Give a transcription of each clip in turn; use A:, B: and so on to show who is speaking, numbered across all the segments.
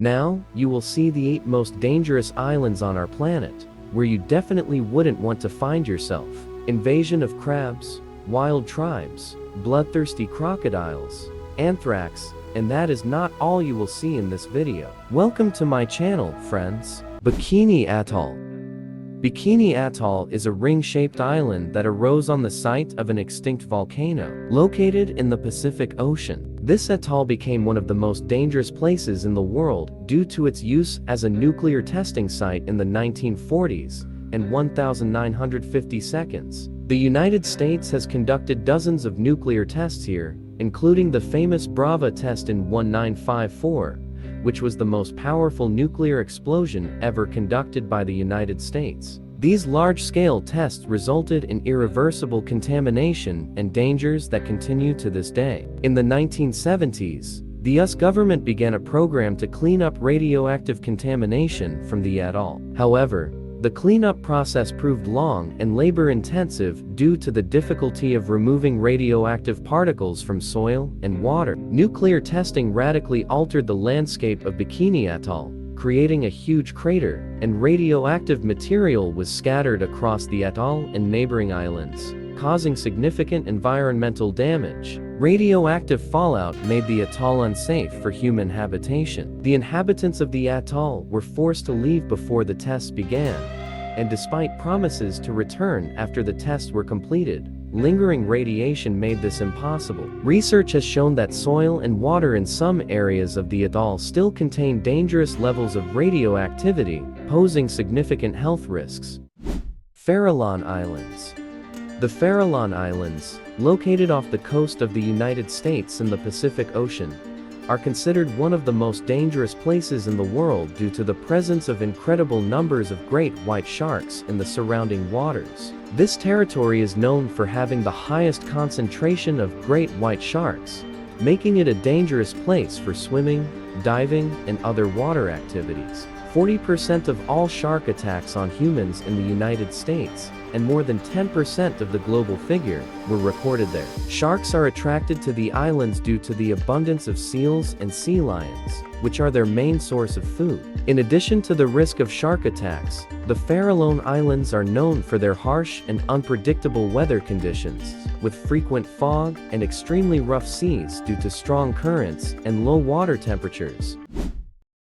A: Now, you will see the 8 most dangerous islands on our planet, where you definitely wouldn't want to find yourself. Invasion of crabs, wild tribes, bloodthirsty crocodiles, anthrax, and that is not all you will see in this video. Welcome to my channel, friends. Bikini Atoll. Bikini Atoll is a ring-shaped island that arose on the site of an extinct volcano, located in the Pacific Ocean. This atoll became one of the most dangerous places in the world due to its use as a nuclear testing site in the 1940s and 1950 seconds. The United States has conducted dozens of nuclear tests here, including the famous Brava test in 1954, which was the most powerful nuclear explosion ever conducted by the United States. These large-scale tests resulted in irreversible contamination and dangers that continue to this day. In the 1970s, the US government began a program to clean up radioactive contamination from the atoll. However, the cleanup process proved long and labor-intensive due to the difficulty of removing radioactive particles from soil and water. Nuclear testing radically altered the landscape of Bikini Atoll, creating a huge crater, and radioactive material was scattered across the atoll and neighboring islands, causing significant environmental damage. Radioactive fallout made the atoll unsafe for human habitation. The inhabitants of the atoll were forced to leave before the tests began, and despite promises to return after the tests were completed, lingering radiation made this impossible. Research has shown that soil and water in some areas of the atoll still contain dangerous levels of radioactivity, posing significant health risks. Farallon Islands. The Farallon Islands, located off the coast of the United States in the Pacific Ocean, are considered one of the most dangerous places in the world due to the presence of incredible numbers of great white sharks in the surrounding waters. This territory is known for having the highest concentration of great white sharks, making it a dangerous place for swimming, diving, and other water activities. 40% of all shark attacks on humans in the United States, and more than 10% of the global figure, were recorded there. Sharks are attracted to the islands due to the abundance of seals and sea lions, which are their main source of food. In addition to the risk of shark attacks, the Farallon Islands are known for their harsh and unpredictable weather conditions, with frequent fog and extremely rough seas due to strong currents and low water temperatures.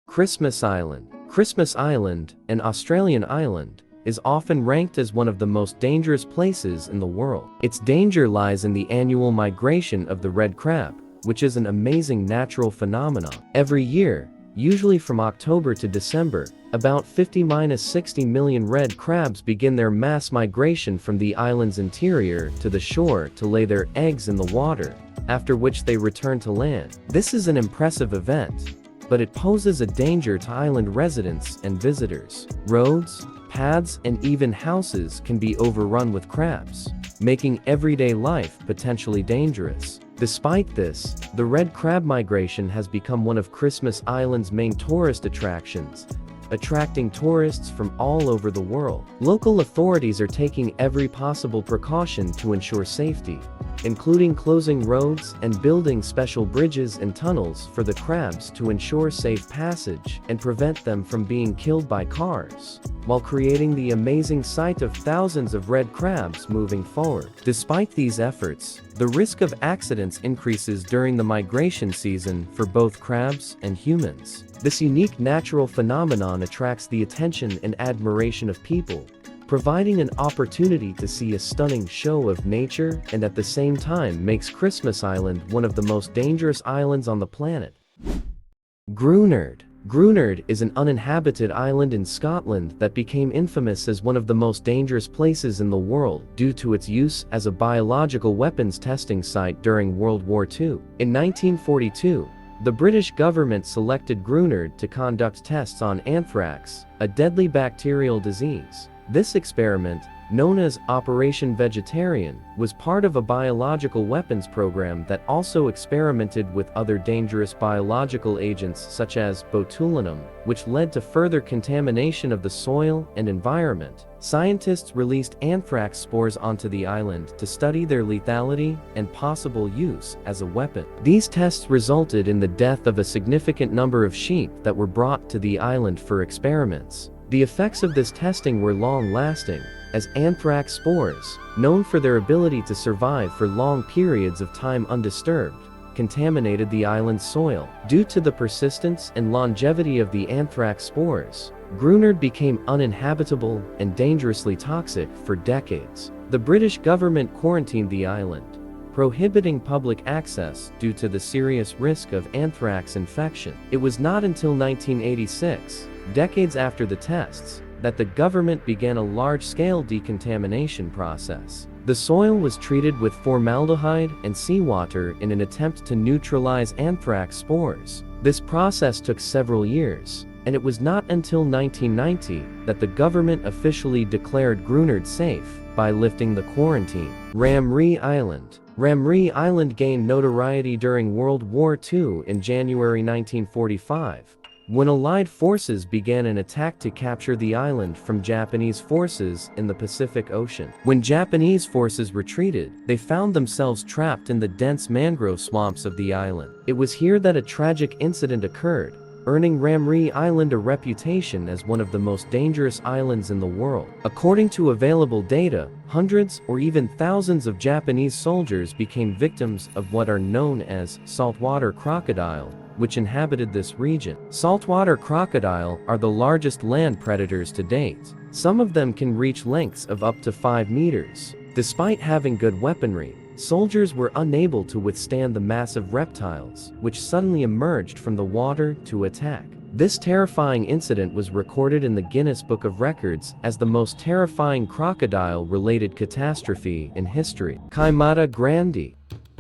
A: Christmas Island. Christmas Island, an Australian island, is often ranked as one of the most dangerous places in the world. Its danger lies in the annual migration of the red crab, which is an amazing natural phenomenon. Every year, usually from October to December, about 50–60 million red crabs begin their mass migration from the island's interior to the shore to lay their eggs in the water, after which they return to land. This is an impressive event, but it poses a danger to island residents and visitors. Roads, paths, and even houses can be overrun with crabs, making everyday life potentially dangerous. Despite this, the red crab migration has become one of Christmas Island's main tourist attractions, attracting tourists from all over the world. Local authorities are taking every possible precaution to ensure safety, including closing roads and building special bridges and tunnels for the crabs to ensure safe passage and prevent them from being killed by cars, while creating the amazing sight of thousands of red crabs moving forward. Despite these efforts, the risk of accidents increases during the migration season for both crabs and humans. This unique natural phenomenon attracts the attention and admiration of people, providing an opportunity to see a stunning show of nature and at the same time makes Christmas Island one of the most dangerous islands on the planet. Grunerd. Grunerd is an uninhabited island in Scotland that became infamous as one of the most dangerous places in the world due to its use as a biological weapons testing site during World War II. In 1942, the British government selected Grunerd to conduct tests on anthrax, a deadly bacterial disease. This experiment, known as Operation Vegetarian, was part of a biological weapons program that also experimented with other dangerous biological agents such as botulinum, which led to further contamination of the soil and environment. Scientists released anthrax spores onto the island to study their lethality and possible use as a weapon. These tests resulted in the death of a significant number of sheep that were brought to the island for experiments. The effects of this testing were long-lasting, as anthrax spores, known for their ability to survive for long periods of time undisturbed, contaminated the island's soil. Due to the persistence and longevity of the anthrax spores, Grunerd became uninhabitable and dangerously toxic for decades. The British government quarantined the island, prohibiting public access due to the serious risk of anthrax infection. It was not until 1986, decades after the tests, that the government began a large-scale decontamination process. The soil was treated with formaldehyde and seawater in an attempt to neutralize anthrax spores. This process took several years, and it was not until 1990 that the government officially declared Grunerd safe by lifting the quarantine. Ramree Island. Ramree Island gained notoriety during World War II in January 1945. When Allied forces began an attack to capture the island from Japanese forces in the Pacific Ocean. When Japanese forces retreated, they found themselves trapped in the dense mangrove swamps of the island. It was here that a tragic incident occurred, earning Ramree Island a reputation as one of the most dangerous islands in the world. According to available data, hundreds or even thousands of Japanese soldiers became victims of what are known as saltwater crocodile, which inhabited this region. Saltwater crocodile are the largest land predators to date. Some of them can reach lengths of up to 5 meters. Despite having good weaponry, soldiers were unable to withstand the massive reptiles, which suddenly emerged from the water to attack. This terrifying incident was recorded in the Guinness Book of Records as the most terrifying crocodile-related catastrophe in history. Queimada Grande.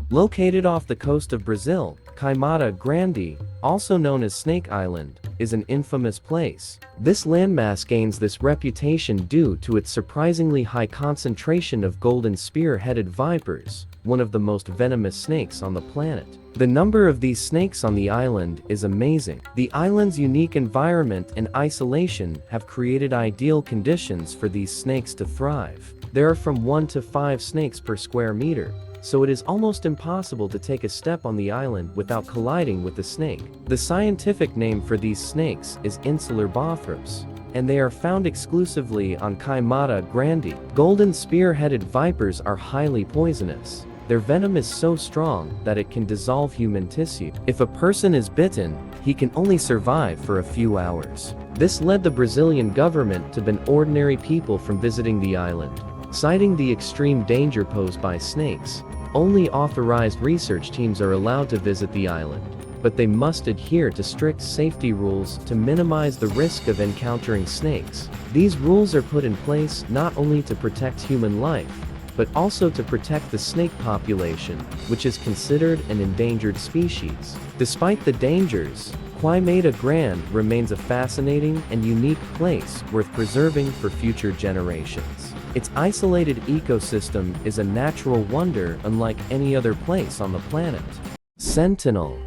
A: Located off the coast of Brazil, Queimada Grande, also known as Snake Island, is an infamous place. This landmass gains this reputation due to its surprisingly high concentration of golden spear-headed vipers, one of the most venomous snakes on the planet. The number of these snakes on the island is amazing. The island's unique environment and isolation have created ideal conditions for these snakes to thrive. There are from 1 to 5 snakes per square meter, so it is almost impossible to take a step on the island without colliding with the snake. The scientific name for these snakes is insular bothrops, and they are found exclusively on Queimada Grande. Golden spear-headed vipers are highly poisonous. Their venom is so strong that it can dissolve human tissue. If a person is bitten, he can only survive for a few hours. This led the Brazilian government to ban ordinary people from visiting the island, citing the extreme danger posed by snakes. Only authorized research teams are allowed to visit the island, but they must adhere to strict safety rules to minimize the risk of encountering snakes. These rules are put in place not only to protect human life, but also to protect the snake population, which is considered an endangered species. Despite the dangers, Queimada Grande remains a fascinating and unique place worth preserving for future generations. Its isolated ecosystem is a natural wonder unlike any other place on the planet. Sentinel.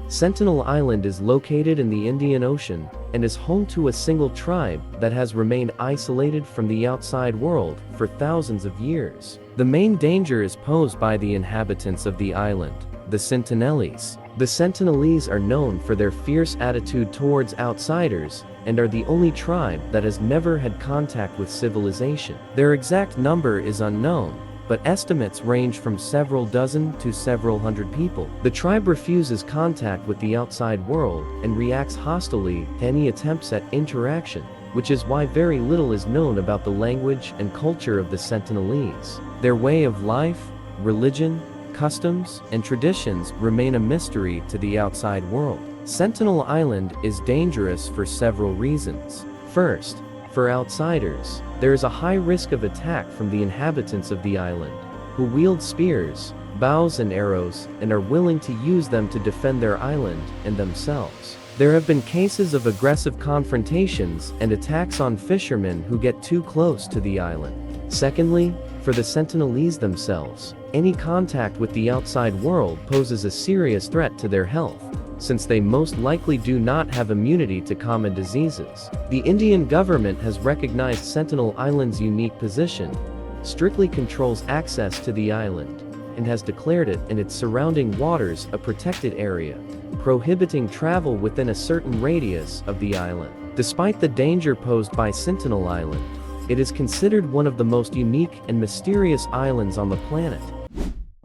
A: Sentinel Island is located in the Indian Ocean and is home to a single tribe that has remained isolated from the outside world for thousands of years. The main danger is posed by the inhabitants of the island, the Sentinelese. The Sentinelese are known for their fierce attitude towards outsiders and are the only tribe that has never had contact with civilization. Their exact number is unknown, but estimates range from several dozen to several hundred people. The tribe refuses contact with the outside world and reacts hostilely to any attempts at interaction, which is why very little is known about the language and culture of the Sentinelese. Their way of life, religion, customs, and traditions remain a mystery to the outside world. Sentinel Island is dangerous for several reasons. First, for outsiders, there is a high risk of attack from the inhabitants of the island, who wield spears, bows and arrows, and are willing to use them to defend their island and themselves. There have been cases of aggressive confrontations and attacks on fishermen who get too close to the island. Secondly, for the Sentinelese themselves, any contact with the outside world poses a serious threat to their health, since they most likely do not have immunity to common diseases. The Indian government has recognized Sentinel Island's unique position, strictly controls access to the island, and has declared it and its surrounding waters a protected area, prohibiting travel within a certain radius of the island. Despite the danger posed by Sentinel Island, it is considered one of the most unique and mysterious islands on the planet.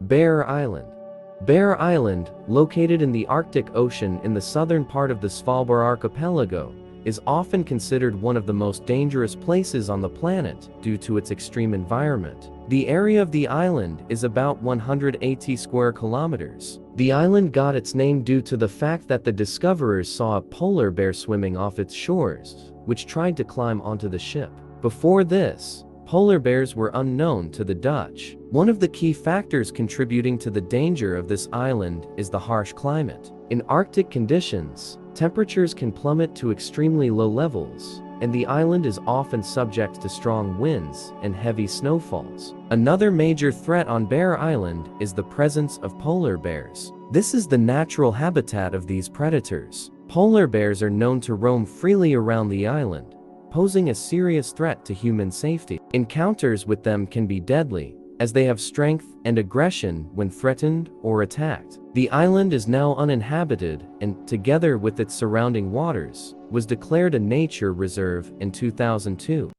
A: Bear Island. Bear Island, located in the Arctic Ocean in the southern part of the Svalbard archipelago, is often considered one of the most dangerous places on the planet due to its extreme environment. The area of the island is about 180 square kilometers. The island got its name due to the fact that the discoverers saw a polar bear swimming off its shores, which tried to climb onto the ship. Before this, polar bears were unknown to the Dutch. One of the key factors contributing to the danger of this island is the harsh climate. In Arctic conditions, temperatures can plummet to extremely low levels, and the island is often subject to strong winds and heavy snowfalls. Another major threat on Bear Island is the presence of polar bears. This is the natural habitat of these predators. Polar bears are known to roam freely around the island, posing a serious threat to human safety. Encounters with them can be deadly, as they have strength and aggression when threatened or attacked. The island is now uninhabited and, together with its surrounding waters, was declared a nature reserve in 2002.